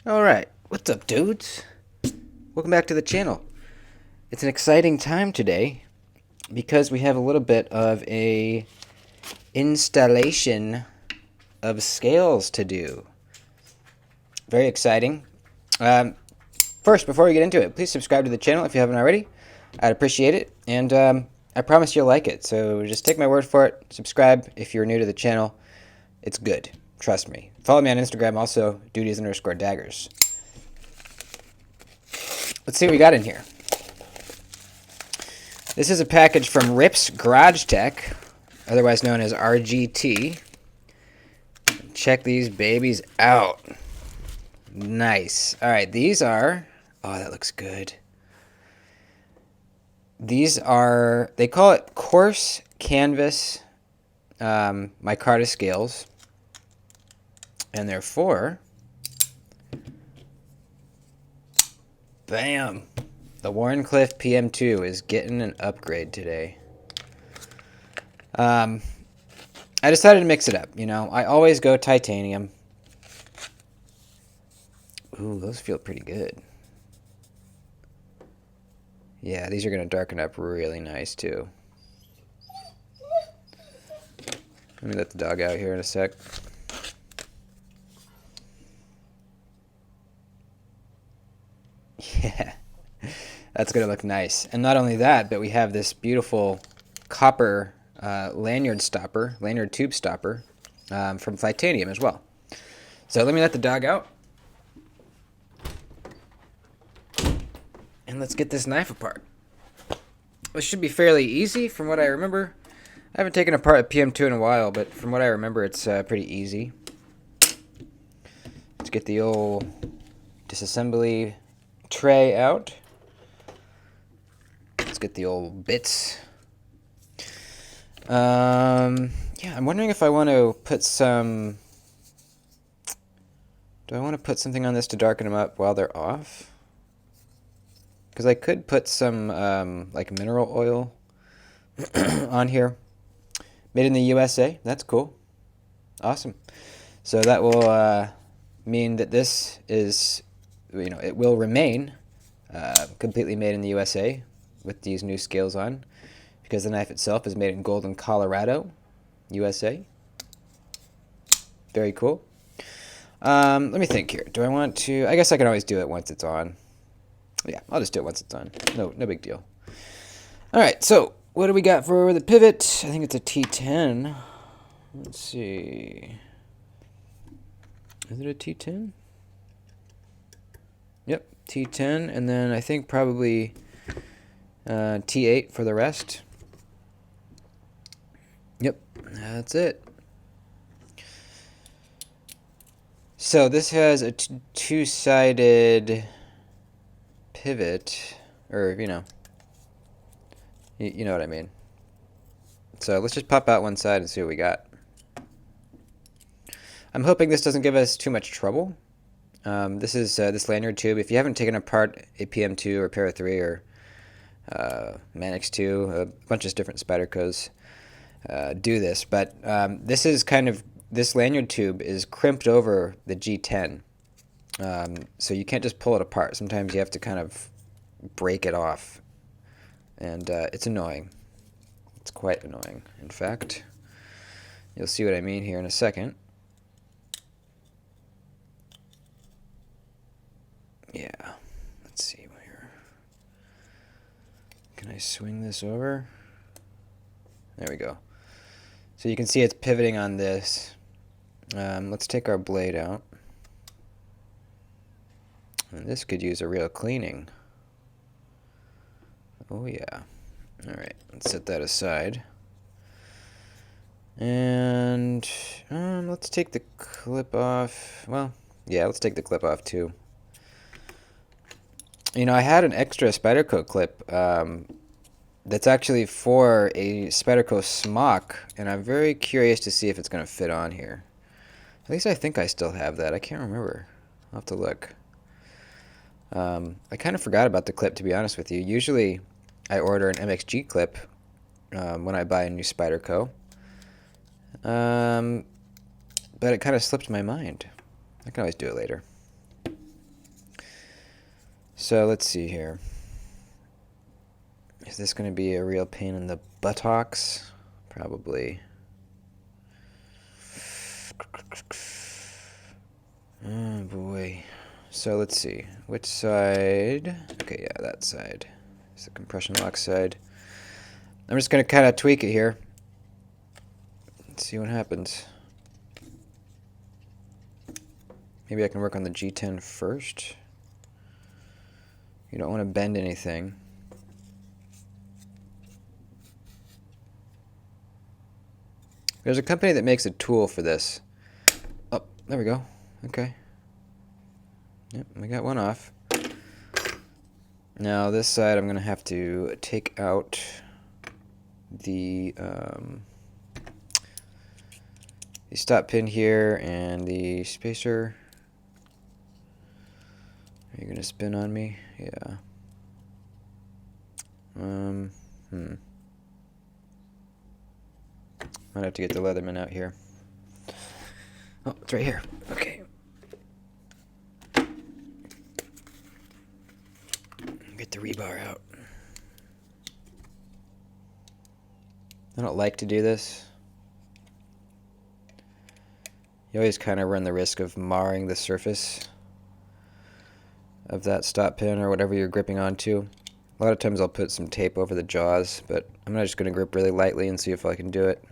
Alright, what's up dudes? Welcome back to the channel. It's an exciting time today because we have a little bit of a installation of scales to do. Very exciting. First, before we get into it, please subscribe to the channel if you haven't already. I'd appreciate it, and I promise you'll like it. So just take my word for it. Subscribe if you're new to the channel. It's good. Trust me. Follow me on Instagram also, duties_daggers. Let's see what we got in here. This is a package from Rips Garage Tech, otherwise known as RGT. Check these babies out. Nice. Alright, these are... Oh, that looks good. These are... They call it coarse canvas micarta scales. And they're for... Bam! The Warncliffe PM2 is getting an upgrade today. I decided to mix it up, you know. I always go titanium. Ooh, those feel pretty good. Yeah, these are going to darken up really nice, too. Let me let the dog out here in a sec. Yeah, that's going to look nice. And not only that, but we have this beautiful copper lanyard tube stopper from titanium as well. So let me let the dog out. And let's get this knife apart. This should be fairly easy from what I remember. I haven't taken apart a PM2 in a while, but from what I remember, it's pretty easy. Let's get the old disassembly tray out. Let's get the old bits. Yeah, I'm wondering if I want to put some... Do I want to put something on this to darken them up while they're off? Because I could put some, like, mineral oil on here. Made in the USA. That's cool. Awesome. So that will mean that this is, you know, it will remain completely made in the USA with these new scales on. Because the knife itself is made in Golden, Colorado, USA. Very cool. Let me think here. Do I want to... I guess I can always do it once it's on. Yeah, I'll just do it once it's on. No big deal. Alright, so what do we got for the pivot? I think it's a T10. Let's see. Is it a T10? Yep, T10. And then I think probably T8 for the rest. Yep, that's it. So this has a two-sided pivot, or, you know, you know what I mean. So let's just pop out one side and see what we got. I'm hoping this doesn't give us too much trouble. This is this lanyard tube. If you haven't taken apart a PM2 or Para 3 or Manix 2, a bunch of different Spydercos do this, but this is kind of, this lanyard tube is crimped over the G10. So you can't just pull it apart. Sometimes you have to kind of break it off. And it's annoying. It's quite annoying. In fact, you'll see what I mean here in a second. Yeah. Let's see here. Can I swing this over? There we go. So you can see it's pivoting on this. Let's take our blade out. And this could use a real cleaning. Oh yeah. Alright, let's set that aside. And let's take the clip off. Well, yeah, let's take the clip off too. You know, I had an extra Spyderco clip that's actually for a Spyderco smock, and I'm very curious to see if it's going to fit on here. At least I think I still have that. I can't remember. I'll have to look. I kind of forgot about the clip, to be honest with you. Usually I order an MXG clip when I buy a new Spyderco. But it kind of slipped my mind. I can always do it later. So let's see here. Is this going to be a real pain in the buttocks? Probably. Oh boy. So let's see. Which side? Okay, yeah, that side. It's the compression lock side. I'm just going to kind of tweak it here. Let's see what happens. Maybe I can work on the G10 first. You don't want to bend anything. There's a company that makes a tool for this. Oh, there we go. Okay. Yep, we got one off. Now this side I'm going to have to take out the stop pin here and the spacer. Are you going to spin on me? Yeah. Might have to get the Leatherman out here. Oh, it's right here. Okay. Get the rebar out. I don't like to do this. You always kind of run the risk of marring the surface of that stop pin or whatever you're gripping onto. A lot of times I'll put some tape over the jaws, but I'm not just going to grip really lightly and see if I can do it.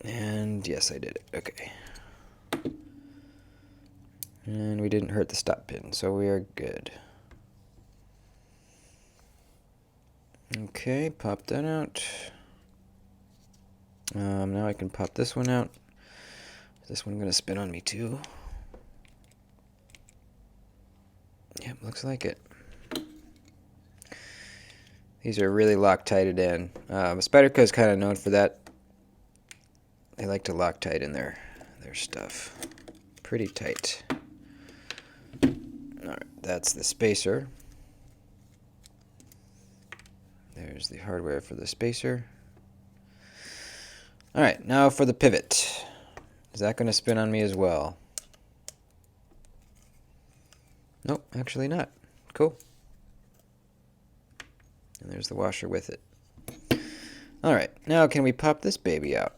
And yes, I did it. Okay. And we didn't hurt the stop pin, so we are good. Okay, pop that out. Now I can pop this one out. Is this one going to spin on me too? Yep, looks like it. These are really Loctited in. Spyderco is kind of known for that. They like to Loctite in their stuff. Pretty tight. Alright, that's the spacer. There's the hardware for the spacer. Alright, now for the pivot. Is that going to spin on me as well? Nope, actually not. Cool. And there's the washer with it. Alright, now can we pop this baby out?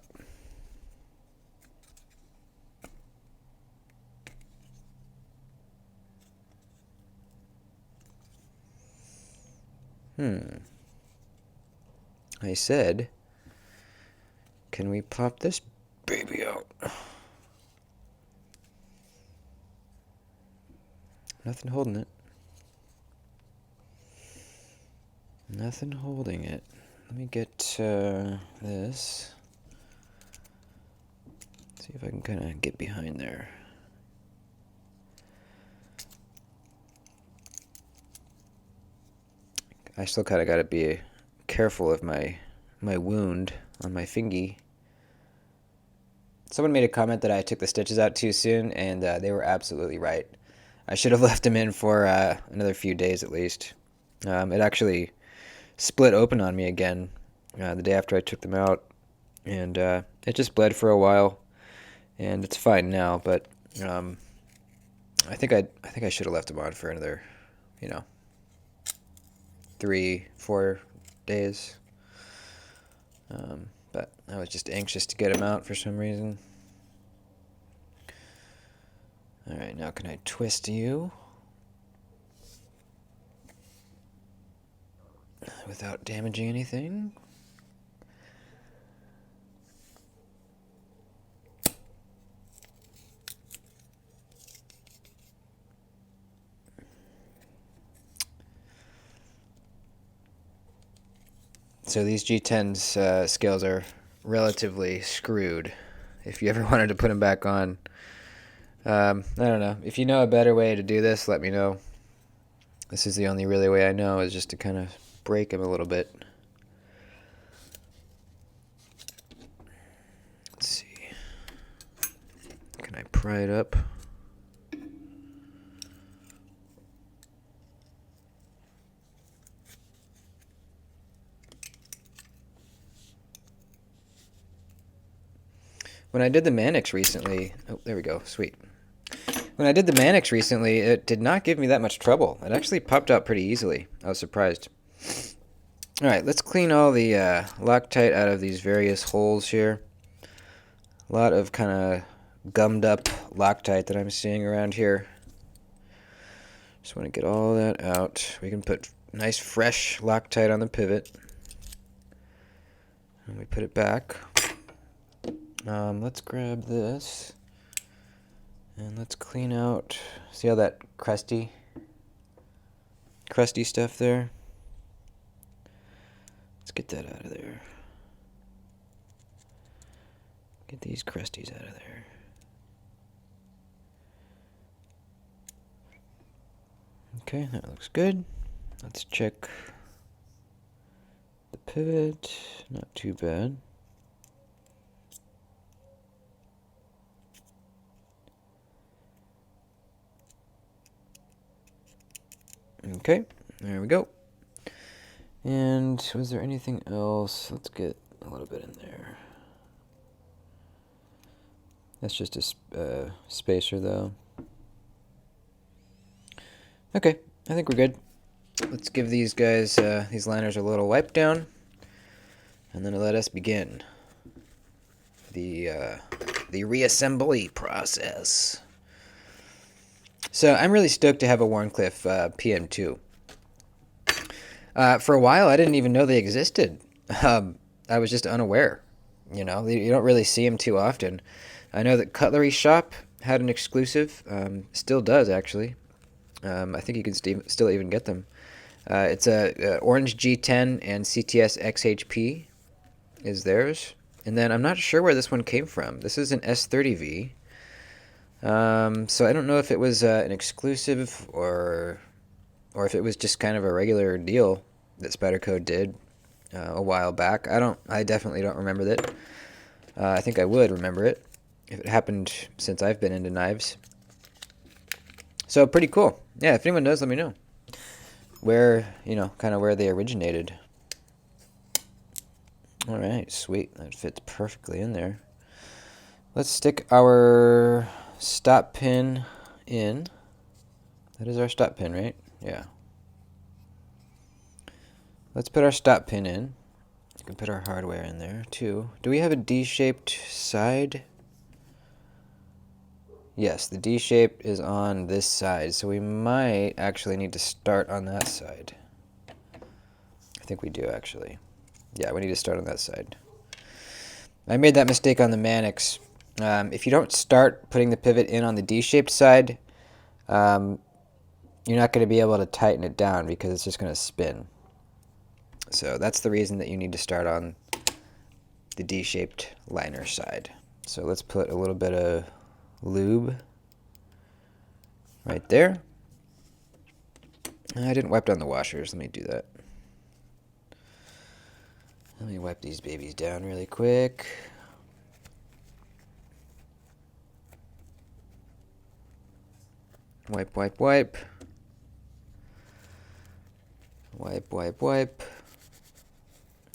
I said, can we pop this baby out? Nothing holding it. Nothing holding it. Let me get this. See if I can kind of get behind there. I still kind of got to be careful of my wound on my fingy. Someone made a comment that I took the stitches out too soon, and they were absolutely right. I should have left them in for another few days at least. It actually split open on me again the day after I took them out, and it just bled for a while, and it's fine now. But I think I should have left them on for another, 3-4 days. But I was just anxious to get them out for some reason. Alright, now can I twist you without damaging anything? So these G10's scales are relatively screwed. If you ever wanted to put them back on, I don't know. If you know a better way to do this, let me know. This is the only really way I know, is just to kind of break them a little bit. Let's see. Can I pry it up? when I did the Mannix recently, oh, there we go, sweet. When I did the Mannix recently, it did not give me that much trouble. It actually popped out pretty easily. I was surprised. All right, let's clean all the Loctite out of these various holes here. A lot of kind of gummed up Loctite that I'm seeing around here. Just want to get all that out. We can put nice fresh Loctite on the pivot. And we put it back. Let's grab this. And let's clean out. See all that crusty stuff there? Let's get that out of there. Get these crusties out of there. Okay, that looks good. Let's check the pivot. Not too bad. Okay, there we go. And was there anything else? Let's get a little bit in there. That's just a spacer, though. Okay, I think we're good. Let's give these guys, these liners a little wipe down, and then let us begin the reassembly process. So I'm really stoked to have a Wharncliffe PM2. For a while, I didn't even know they existed. I was just unaware. You know, you don't really see them too often. I know that Cutlery Shop had an exclusive, still does actually. I think you can still even get them. It's a Orange G10 and CTS XHP is theirs. And then I'm not sure where this one came from. This is an S30V. So I don't know if it was an exclusive or if it was just kind of a regular deal that Spyderco did a while back. I definitely don't remember that. I think I would remember it if it happened since I've been into knives. So pretty cool. Yeah, if anyone knows, let me know where, kind of where they originated. All right, sweet. That fits perfectly in there. Let's stick our stop pin in. That is our stop pin, right? Yeah. Let's put our stop pin in. You can put our hardware in there too. Do we have a D-shaped side? Yes, the D-shape is on this side, so we might actually need to start on that side. I think we do actually. Yeah, we need to start on that side. I made that mistake on the Mannix. If you don't start putting the pivot in on the D-shaped side, you're not going to be able to tighten it down because it's just going to spin. So that's the reason that you need to start on the D-shaped liner side. So let's put a little bit of lube right there. I didn't wipe down the washers. Let me do that. Let me wipe these babies down really quick. Wipe, wipe, wipe. Wipe, wipe, wipe.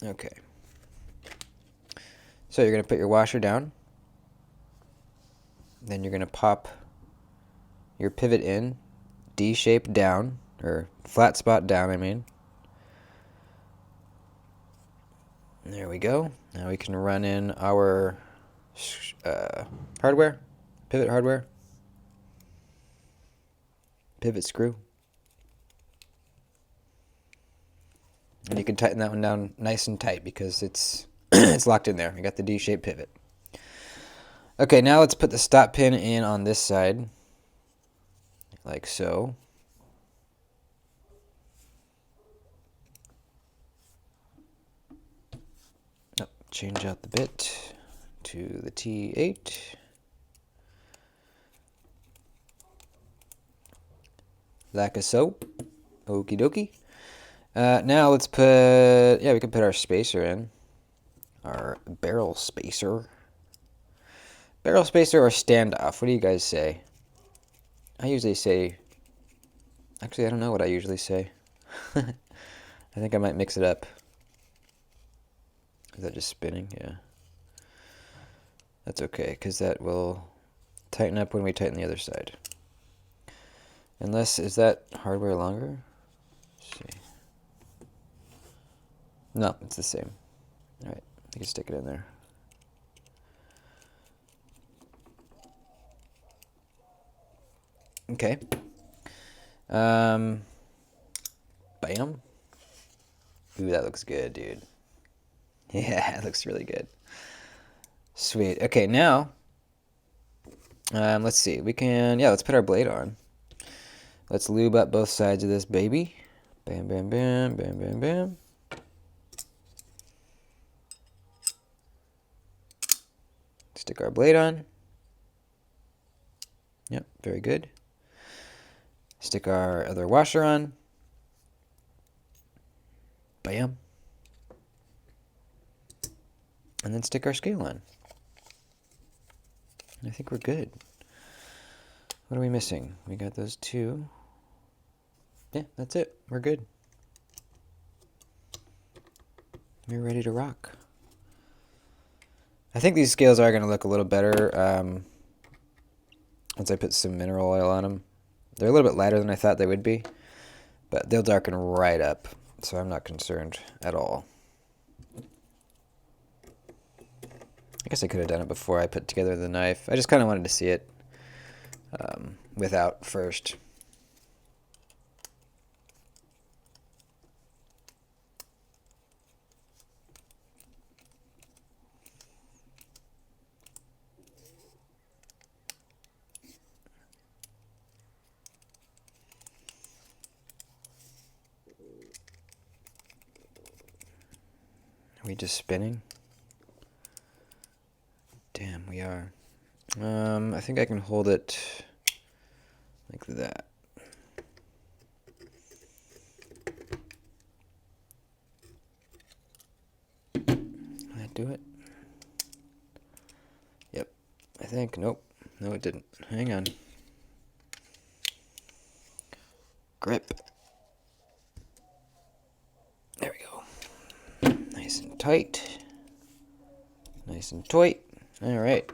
Okay. So you're going to put your washer down. Then you're going to pop your pivot in, D-shape down, or flat spot down, I mean. There we go. Now we can run in our hardware, pivot hardware, pivot screw. And you can tighten that one down nice and tight because it's it's locked in there. We got the D-shaped pivot. Okay, now let's put the stop pin in on this side, like so. Oh, change out the bit to the T8. Like a so. Okie dokie. Now let's put, we can put our spacer in. Our barrel spacer. Barrel spacer or standoff, what do you guys say? I usually say, actually I don't know what I usually say. I think I might mix it up. Is that just spinning? Yeah. That's okay, because that will tighten up when we tighten the other side. Unless, is that hardware longer? Let's see. No, it's the same. Alright, you can stick it in there. Okay. Bam. Ooh, that looks good, dude. Yeah, it looks really good. Sweet. Okay, now, let's see. We can, yeah, let's put our blade on. Let's lube up both sides of this baby. Bam, bam, bam, bam, bam, bam. Stick our blade on. Yep, very good. Stick our other washer on. Bam. And then stick our scale on. And I think we're good. What are we missing? We got those two. Yeah, that's it. We're good. We're ready to rock. I think these scales are going to look a little better once I put some mineral oil on them. They're a little bit lighter than I thought they would be, but they'll darken right up, so I'm not concerned at all. I guess I could have done it before I put together the knife. I just kind of wanted to see it without first. Are we just spinning? Damn, we are. I think I can hold it like that. Can that do it? Yep, I think. Nope. No, it didn't. Hang on. Grip. There we go. Nice and tight. Nice and tight. All right.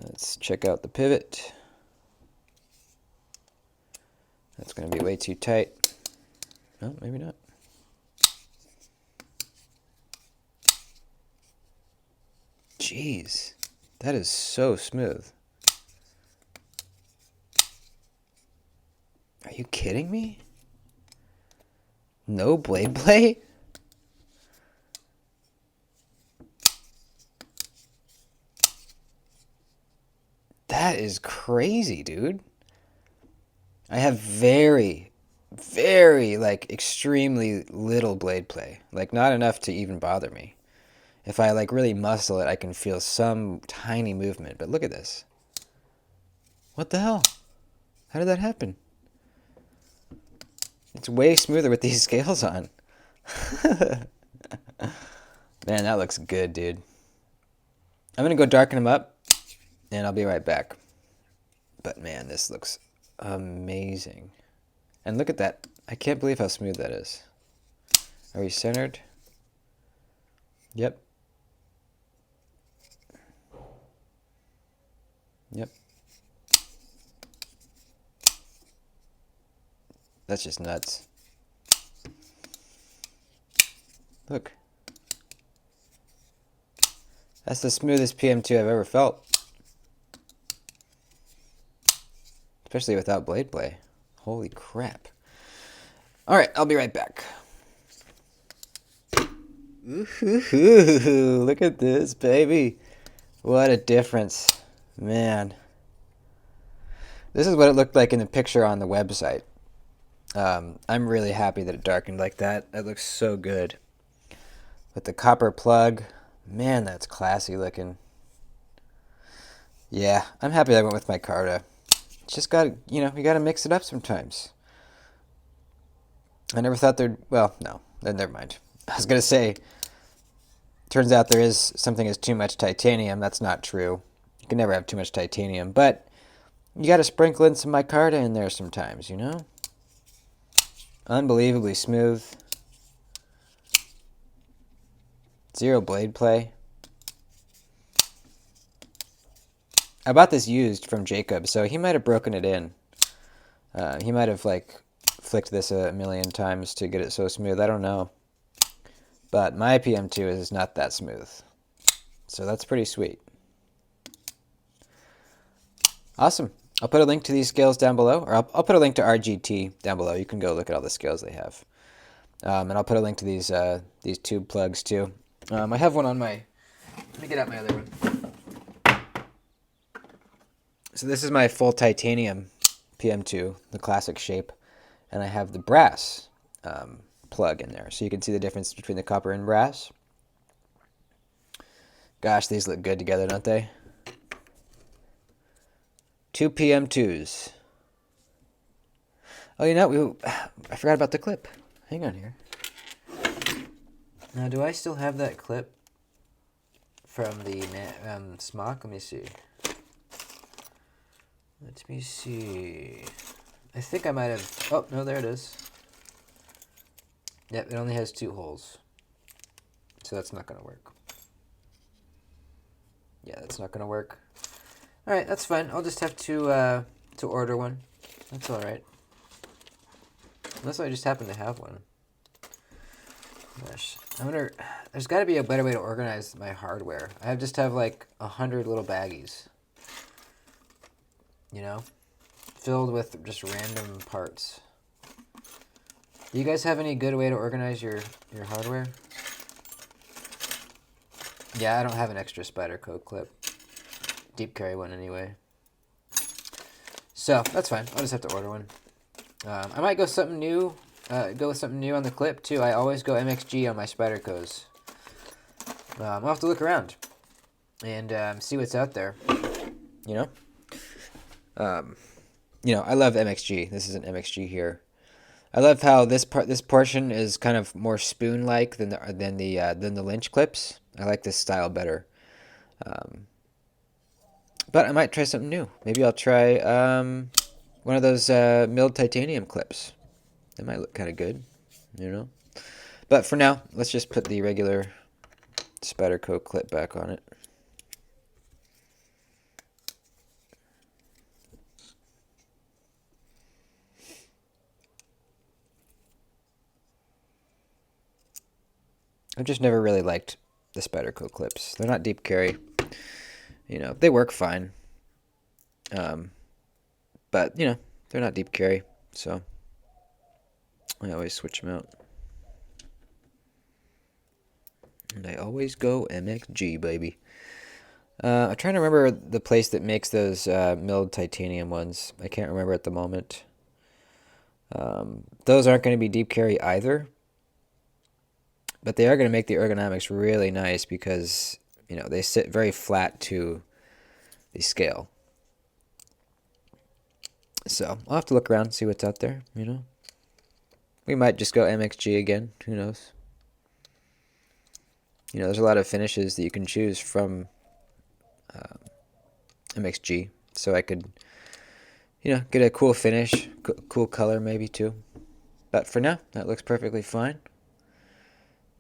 Let's check out the pivot. That's going to be way too tight. No, maybe not. Jeez, that is so smooth. Are you kidding me? No blade play? That is crazy, dude. I have very, like, extremely little blade play. Like, not enough to even bother me. If I, like, really muscle it, I can feel some tiny movement. But look at this. What the hell? How did that happen? It's way smoother with these scales on. Man, that looks good, dude. I'm going to go darken them up, and I'll be right back. But, man, this looks amazing. And look at that. I can't believe how smooth that is. Are we centered? Yep. Yep. That's just nuts. Look. That's the smoothest PM2 I've ever felt. Especially without blade play. Holy crap. Alright, I'll be right back. Ooh, look at this, baby. What a difference. Man. This is what it looked like in the picture on the website. I'm really happy that it darkened like that. That looks so good. With the copper plug. Man, that's classy looking. Yeah, I'm happy I went with micarta. Just got to, you got to mix it up sometimes. I never thought there'd, well, no, never mind. I was going to say, turns out there is something as too much titanium. That's not true. You can never have too much titanium, but you got to sprinkle in some micarta in there sometimes, Unbelievably smooth. Zero blade play. I bought this used from Jacob, so he might have broken it in. He might have like flicked this a million times to get it so smooth. I don't know. But my PM2 is not that smooth. So that's pretty sweet. Awesome. I'll put a link to these scales down below, or I'll put a link to RGT down below. You can go look at all the scales they have. And I'll put a link to these tube plugs too. I have one on my... Let me get out my other one. So this is my full titanium PM2, the classic shape. And I have the brass plug in there. So you can see the difference between the copper and brass. Gosh, these look good together, don't they? Two PM2s. Oh, you know, I forgot about the clip. Hang on here. Now, do I still have that clip from the smock? Let me see. Let me see. I think I might have... Oh, no, there it is. Yep, it only has 2 holes. So that's not going to work. Yeah, that's not going to work. Alright, that's fine. I'll just have to order one. That's alright. Unless I just happen to have one. Gosh, I wonder... There's got to be a better way to organize my hardware. I just have like 100 little baggies. You know? Filled with just random parts. Do you guys have any good way to organize your hardware? Yeah, I don't have an extra spider code clip. Deep carry one anyway. So, that's fine. I'll just have to order one. I might go something new. Go with something new on the clip too. I always go MXG on my spider codes. I'll have to look around and see what's out there. You know? I love MXG. This is an MXG here. I love how this portion is kind of more spoon-like than the Lynch clips. I like this style better. But I might try something new. Maybe I'll try one of those milled titanium clips. They might look kind of good, you know. But for now, let's just put the regular Spyderco clip back on it. I've just never really liked the Spyderco clips. They're not deep carry. You know, they work fine. But, you know, they're not deep carry. So, I always switch them out. And I always go MXG, baby. I'm trying to remember the place that makes those milled titanium ones. I can't remember at the moment. Those aren't going to be deep carry either. But they are going to make the ergonomics really nice because, you know, they sit very flat to the scale. So, I'll have to look around and see what's out there, you know. We might just go MXG again. Who knows? You know, there's a lot of finishes that you can choose from MXG. So I could, you know, get a cool finish, cool color maybe too. But for now, that looks perfectly fine.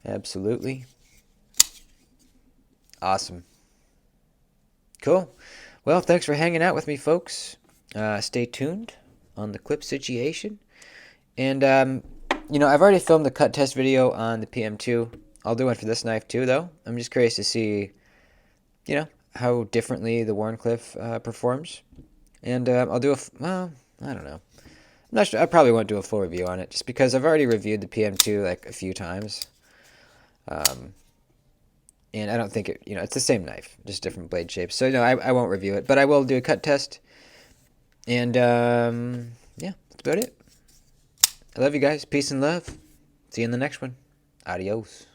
Absolutely. Awesome. Cool. Well, thanks for hanging out with me, folks. Stay tuned on the clip situation. And, you know, I've already filmed the cut test video on the PM2. I'll do one for this knife too, though. I'm just curious to see, you know, how differently the Wharncliffe performs. And I'll do well, I don't know. I'm not sure. I probably won't do a full review on it just because I've already reviewed the PM2 like a few times. And I don't think it, you know, it's the same knife, just different blade shapes. So, no, I won't review it, but I will do a cut test. And, yeah, that's about it. I love you guys. Peace and love. See you in the next one. Adios.